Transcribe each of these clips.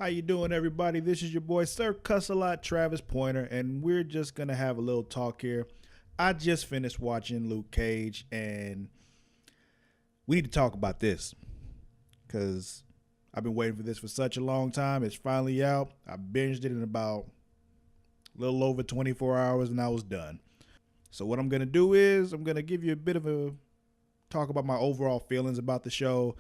How you doing, everybody? This is your boy, Sir Cussalott, Travis Pointer, and we're just going to have a little talk here. I just finished watching Luge Cage, and we need to talk about this because I've been waiting for this for such a long time. It's finally out. I binged it in about a little over 24 hours, and I was done. So what I'm going to do is I'm going to give you a bit of a talk about my overall feelings about the show,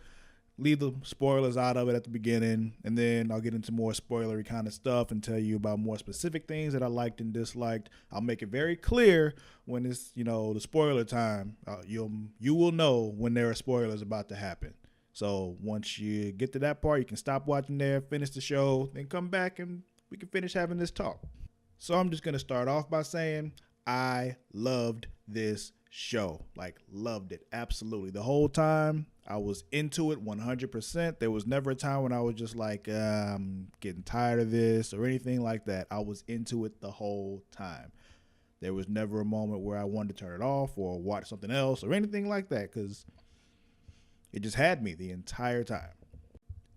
leave the spoilers out of it at the beginning, and then I'll get into more spoilery kind of stuff and tell you about more specific things that I liked and disliked. I'll make it very clear when it's, the spoiler time. You will know when there are spoilers about to happen. So once you get to that part, you can stop watching there, finish the show, then come back and we can finish having this talk. So I'm just going to start off by saying I loved this show. Loved it. Absolutely. The whole time I was into it 100%. There was never a time when I was just like, I'm getting tired of this or anything like that. I was into it the whole time. There was never a moment where I wanted to turn it off or watch something else or anything like that, because it just had me the entire time.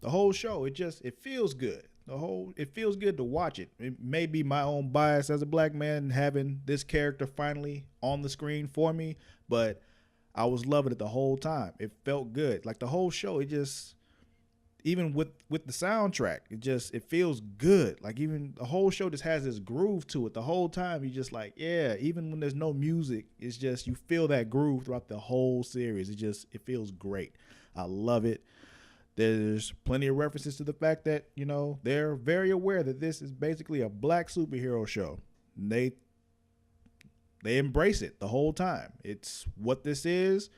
The whole show, it feels good. It feels good to watch it. It may be my own bias as a black man having this character finally on the screen for me, but I was loving it the whole time. It felt good. The whole show, even with the soundtrack, it feels good. Even the whole show just has this groove to it the whole time. You just even when there's no music, it's just, you feel that groove throughout the whole series. It feels great. I love it. There's plenty of references to the fact that, they're very aware that this is basically a black superhero show. And they embrace it the whole time. It's what this is.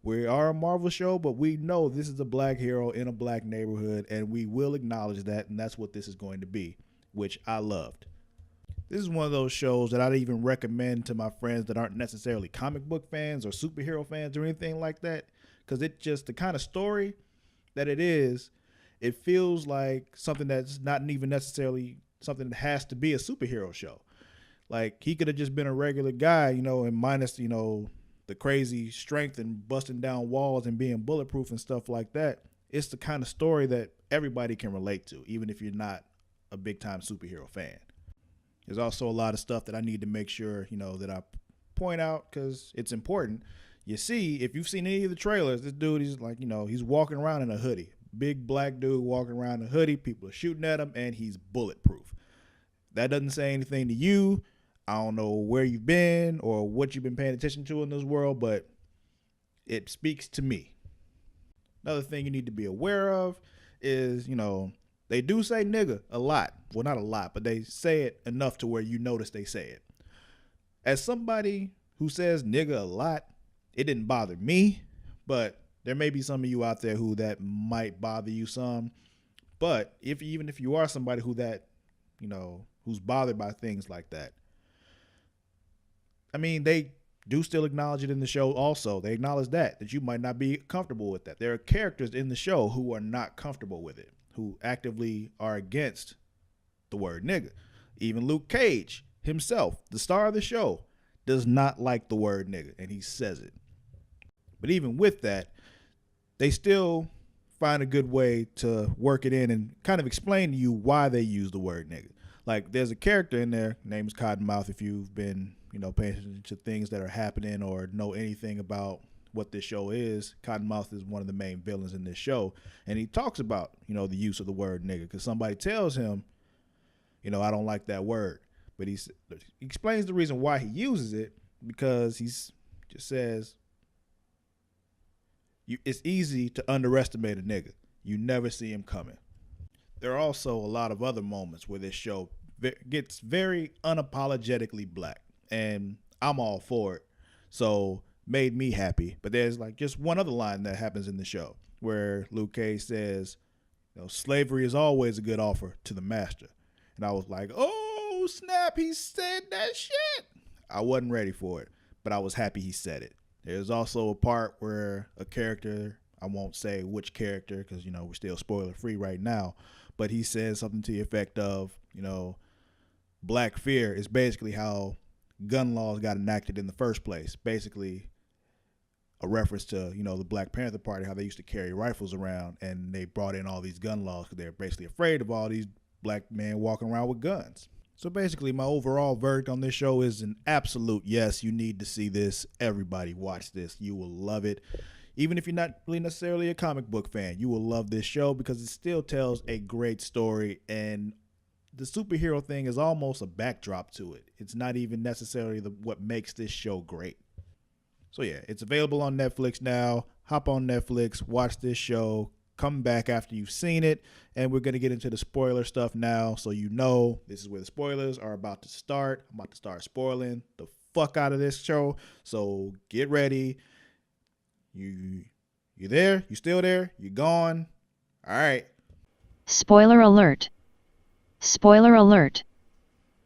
We are a Marvel show, but we know this is a black hero in a black neighborhood, and we will acknowledge that, and that's what this is going to be, which I loved. This is one of those shows that I'd even recommend to my friends that aren't necessarily comic book fans or superhero fans or anything like that, because it's just the kind of story that it is. It feels like something that's not even necessarily something that has to be a superhero show. He could have just been a regular guy, and minus, the crazy strength and busting down walls and being bulletproof and stuff like that. It's the kind of story that everybody can relate to, even if you're not a big time superhero fan. There's also a lot of stuff that I need to make sure, that I point out, because it's important. You see, if you've seen any of the trailers, this dude, he's walking around in a hoodie. Big black dude walking around in a hoodie. People are shooting at him, and he's bulletproof. That doesn't say anything to you. I don't know where you've been or what you've been paying attention to in this world, but it speaks to me. Another thing you need to be aware of is, they do say nigga a lot. Well, not a lot, but they say it enough to where you notice they say it. As somebody who says nigga a lot, it didn't bother me, but there may be some of you out there who that might bother you some. But even if you are somebody who's bothered by things like that, they do still acknowledge it in the show also. They acknowledge that you might not be comfortable with that. There are characters in the show who are not comfortable with it, who actively are against the word nigga. Even Luge Cage himself, the star of the show, does not like the word nigga, and he says it. But even with that, they still find a good way to work it in and kind of explain to you why they use the word nigga. There's a character in there named Cottonmouth. If you've been, paying attention to things that are happening or know anything about what this show is, Cottonmouth is one of the main villains in this show. And he talks about, the use of the word nigga, because somebody tells him, I don't like that word. But he explains the reason why he uses it, because he's just says, it's easy to underestimate a nigga. You never see him coming. There are also a lot of other moments where this show gets very unapologetically black, and I'm all for it. So made me happy. But there's just one other line that happens in the show where Luge Cage says, slavery is always a good offer to the master. And I was like, oh snap, he said that shit. I wasn't ready for it, but I was happy he said it. There's also a part where a character, I won't say which character because, we're still spoiler free right now, but he says something to the effect of, black fear is basically how gun laws got enacted in the first place. Basically, a reference to, the Black Panther Party, how they used to carry rifles around, and they brought in all these gun laws because they're basically afraid of all these black men walking around with guns. So basically, my overall verdict on this show is an absolute yes. You need to see this. Everybody watch this. You will love it. Even if you're not really necessarily a comic book fan, you will love this show because it still tells a great story, and the superhero thing is almost a backdrop to it. It's not even necessarily what makes this show great. So yeah, it's available on Netflix now. Hop on Netflix, watch this show, come back after you've seen it, and we're going to get into the spoiler stuff now, so this is where the spoilers are about to start. I'm about to start spoiling the fuck out of this show, so get ready. You there? You still there? You gone? All right. Spoiler alert. Spoiler alert.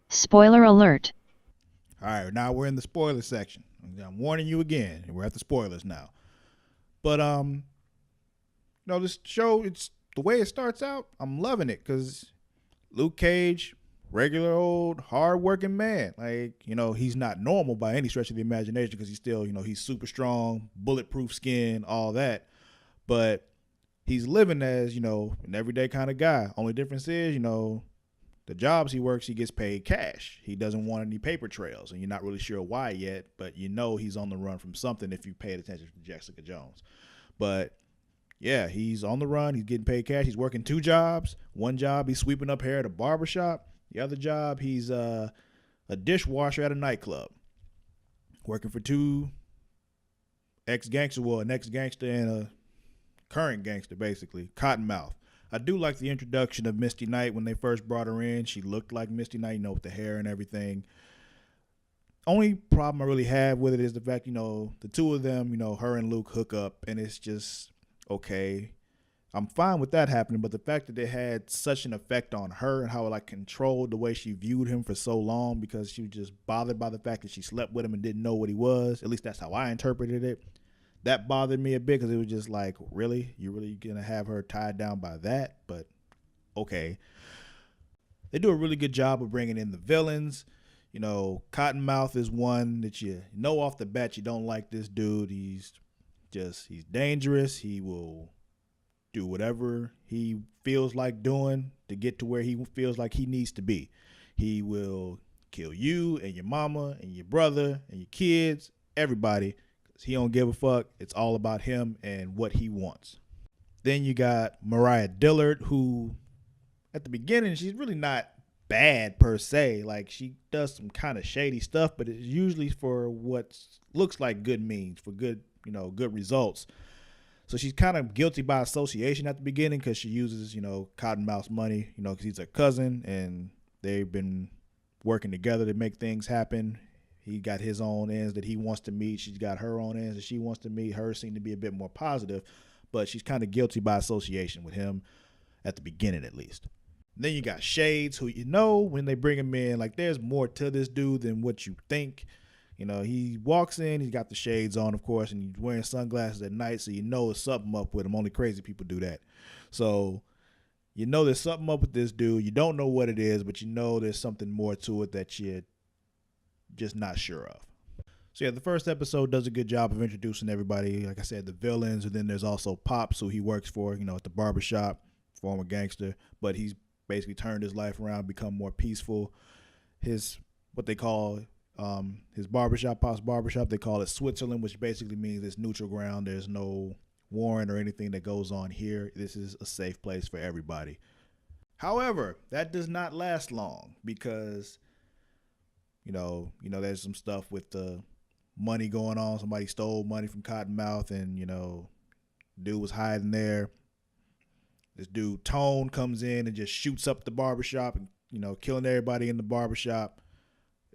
Spoiler alert. All right, now we're in the spoiler section. I'm warning you again. We're at the spoilers now. But this show, it's the way it starts out, I'm loving it because Luke Cage, regular old hard-working man. Like, he's not normal by any stretch of the imagination because he's still, he's super strong, bulletproof skin, all that. But he's living as, an everyday kind of guy. Only difference is, the jobs he works, he gets paid cash. He doesn't want any paper trails, and you're not really sure why yet, but he's on the run from something if you paid attention to Jessica Jones. But yeah, he's on the run. He's getting paid cash. He's working 2 jobs. One job, he's sweeping up hair at a barbershop. The other job, he's a dishwasher at a nightclub. Working for 2 ex-gangster, an ex-gangster and a current gangster, basically, Cottonmouth. I do like the introduction of Misty Knight when they first brought her in. She looked like Misty Knight, with the hair and everything. Only problem I really have with it is the fact, the two of them, her and Luke hook up, and it's just, okay, I'm fine with that happening, but the fact that it had such an effect on her and how it controlled the way she viewed him for so long because she was just bothered by the fact that she slept with him and didn't know what he was. At least that's how I interpreted it. That bothered me a bit because it was just like, really? You're really going to have her tied down by that? But okay. They do a really good job of bringing in the villains. Cottonmouth is one that you know off the bat you don't like this dude. He's dangerous. He will do whatever he feels like doing to get to where he feels like he needs to be. He will kill you and your mama and your brother and your kids, everybody. He don't give a fuck. It's all about him and what he wants. Then you got Mariah Dillard, who at the beginning, she's really not bad per se. Like, she does some kind of shady stuff, but it's usually for what looks like good means, for good, good results. So she's kind of guilty by association at the beginning because she uses, Cottonmouth's money, because he's her cousin and they've been working together to make things happen. He got his own ends that he wants to meet. She's got her own ends that she wants to meet. Hers seem to be a bit more positive, but she's kind of guilty by association with him at the beginning, at least. And then you got Shades, who when they bring him in, like, there's more to this dude than what you think. He walks in, he's got the shades on, of course, and he's wearing sunglasses at night, so there's something up with him. Only crazy people do that. So there's something up with this dude. You don't know what it is, but there's something more to it that you're just not sure of. So yeah, the first episode does a good job of introducing everybody. Like I said, the villains, and then there's also Pops, who he works for, at the barbershop, former gangster, but he's basically turned his life around, become more peaceful. What they call his barbershop, Pop's barbershop, they call it Switzerland, which basically means it's neutral ground. There's no warrant or anything that goes on here. This is a safe place for everybody. However, that does not last long because there's some stuff with the money going on. Somebody stole money from Cottonmouth, and dude was hiding there. This dude Tone comes in and just shoots up the barbershop and killing everybody in the barbershop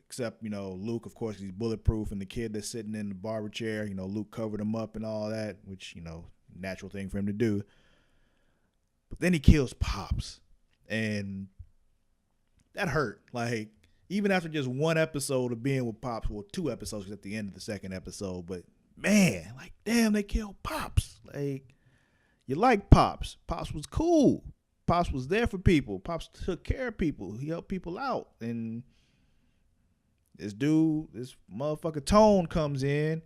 except Luke, of course. He's bulletproof, and the kid that's sitting in the barber chair, Luke covered him up and all that, which natural thing for him to do. But then he kills Pops, and that hurt. Like, even after just one episode of being with Pops, well, 2 episodes at the end of the second episode, but man, like, damn, they killed Pops. Like, you like Pops. Pops was cool. Pops was there for people. Pops took care of people. He helped people out. And this motherfucker Tone comes in,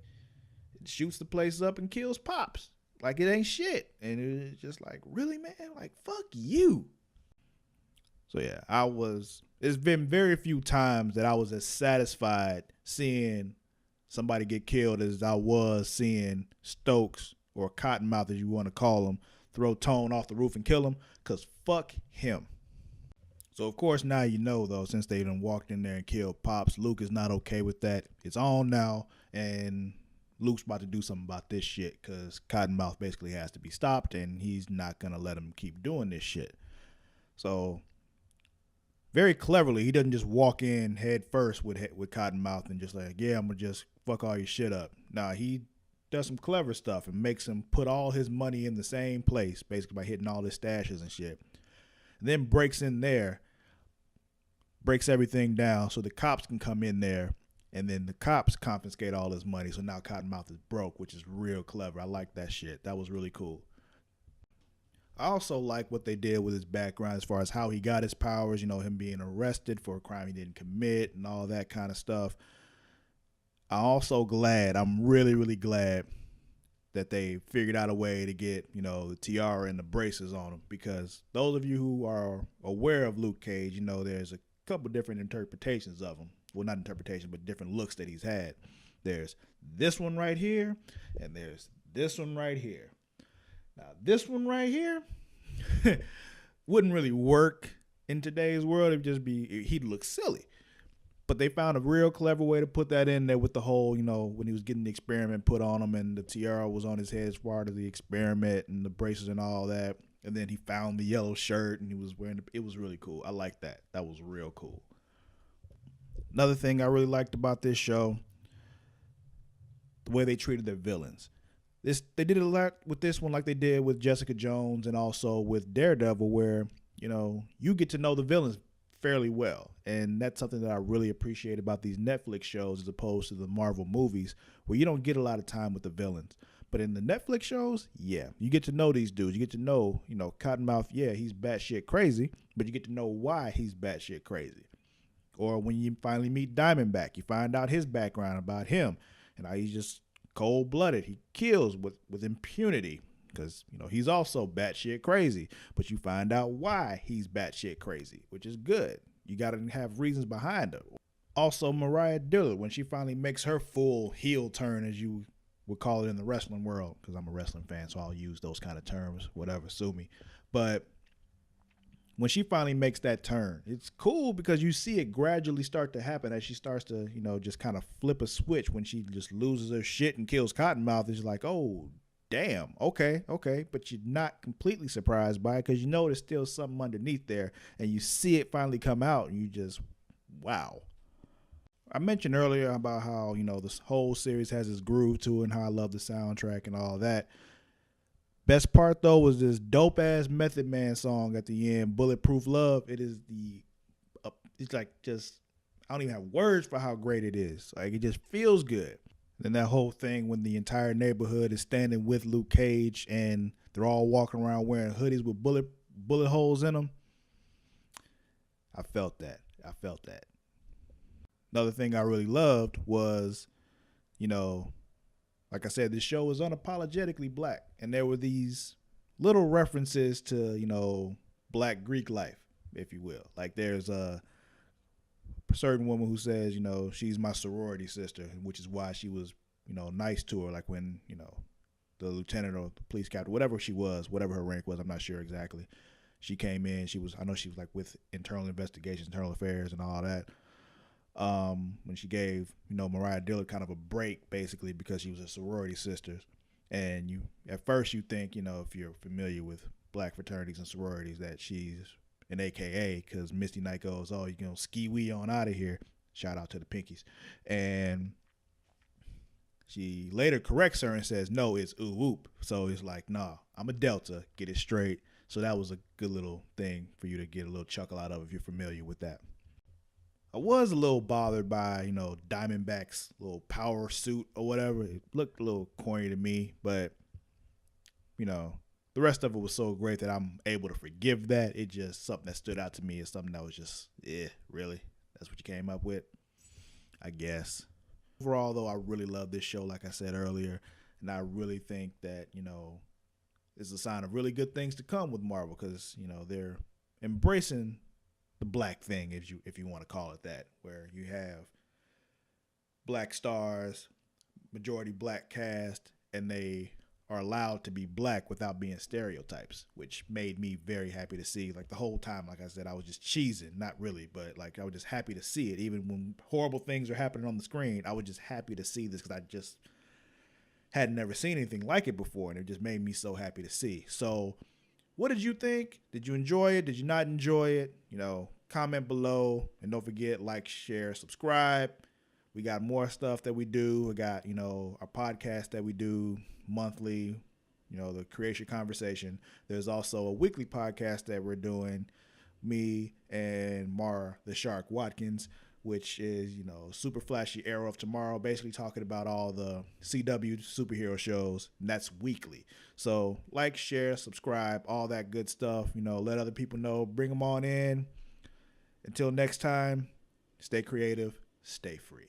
shoots the place up and kills Pops. Like it ain't shit. And it's just like, really, man? Like, fuck you. So yeah, it's been very few times that I was as satisfied seeing somebody get killed as I was seeing Stokes, or Cottonmouth as you want to call him, throw Tone off the roof and kill him, because fuck him. So of course now you know though, since they done walked in there and killed Pops, Luke is not okay with that. It's on now, and Luke's about to do something about this shit because Cottonmouth basically has to be stopped, and he's not going to let him keep doing this shit. So very cleverly, he doesn't just walk in head first with Cottonmouth and just like, yeah, I'm going to just fuck all your shit up. Nah, he does some clever stuff and makes him put all his money in the same place, basically by hitting all his stashes and shit. And then breaks in there, breaks everything down so the cops can come in there, and then the cops confiscate all his money. So now Cottonmouth is broke, which is real clever. I like that shit. That was really cool. I also like what they did with his background as far as how he got his powers, you know, him being arrested for a crime he didn't commit and all that kind of stuff. I'm really, really glad that they figured out a way to get, you know, the tiara and the braces on him, because those of you who are aware of Luke Cage, you know, there's a couple different interpretations of him. Well, not interpretation, but different looks that he's had. There's this one right here, and there's this one right here. Now, this one right here wouldn't really work in today's world. He'd look silly. But they found a real clever way to put that in there with the whole, you know, when he was getting the experiment put on him and the tiara was on his head as part of the experiment and the braces and all that. And then he found the yellow shirt and he was wearing it was really cool. I like that. That was real cool. Another thing I really liked about this show, the way they treated their villains. They did a lot with this one like they did with Jessica Jones and also with Daredevil, where, you know, you get to know the villains fairly well. And that's something that I really appreciate about these Netflix shows as opposed to the Marvel movies, where you don't get a lot of time with the villains. But in the Netflix shows, yeah, you get to know these dudes. You get to know, you know, Cottonmouth, yeah, he's batshit crazy, but you get to know why he's batshit crazy. Or when you finally meet Diamondback, you find out his background about him and how he's just cold-blooded. He kills with impunity because, you know, he's also batshit crazy. But you find out why he's batshit crazy, which is good. You got to have reasons behind it. Also, Mariah Dillard, when she finally makes her full heel turn, as you would call it in the wrestling world, because I'm a wrestling fan, so I'll use those kind of terms, whatever, sue me. But when she finally makes that turn, it's cool because you see it gradually start to happen as she starts to, you know, just kind of flip a switch when she just loses her shit and kills Cottonmouth. It's like, oh, damn, okay. But you're not completely surprised by it because you know there's still something underneath there, and you see it finally come out, and you just, wow. I mentioned earlier about how, you know, this whole series has this groove to it and how I love the soundtrack and all that. Best part, though, was this dope-ass Method Man song at the end, Bulletproof Love. It is it's like just, I don't even have words for how great it is. Like, it just feels good. Then that whole thing when the entire neighborhood is standing with Luke Cage and they're all walking around wearing hoodies with bullet holes in them. I felt that. Another thing I really loved was, you know, like I said, this show is unapologetically black. And there were these little references to, you know, black Greek life, if you will. Like there's a certain woman who says, you know, she's my sorority sister, which is why she was, you know, nice to her. Like when, you know, the lieutenant or the police captain, whatever she was, whatever her rank was, I'm not sure exactly. She came in, I know she was like with internal investigations, internal affairs and all that. When she gave, you know, Mariah Dillard kind of a break, basically, because she was a sorority sister. And at first you think, you know, if you're familiar with black fraternities and sororities, that she's an AKA, because Misty Knight goes, oh, you know, ski-wee on out of here. Shout out to the Pinkies. And she later corrects her and says, no, it's ooh oop. So it's like, nah, I'm a Delta, get it straight. So that was a good little thing for you to get a little chuckle out of if you're familiar with that. I was a little bothered by, you know, Diamondback's little power suit or whatever. It looked a little corny to me, but, you know, the rest of it was so great that I'm able to forgive that. It just, something that stood out to me is something that was just, really? That's what you came up with? I guess. Overall, though, I really love this show, like I said earlier. And I really think that, is a sign of really good things to come with Marvel, because, they're embracing the black thing, if you want to call it that, where you have black stars, majority black cast, and they are allowed to be black without being stereotypes, which made me very happy to see. Like the whole time, like I said, I was just cheesing, not really, but like I was just happy to see it. Even when horrible things are happening on the screen, I was just happy to see this, because I just had never seen anything like it before, and it just made me so happy to see. So what did you think? Did you enjoy it? Did you not enjoy it? Comment below, and don't forget, like, share, subscribe. We got more stuff that we do. We got, our podcast that we do monthly, the Creation Conversation. There's also a weekly podcast that we're doing, me and Mara the Shark Watkins, which is, Super Flashy Arrow of Tomorrow, basically talking about all the CW superhero shows, and that's weekly. So like, share, subscribe, all that good stuff. Let other people know, bring them on in. Until next time, stay creative, stay free.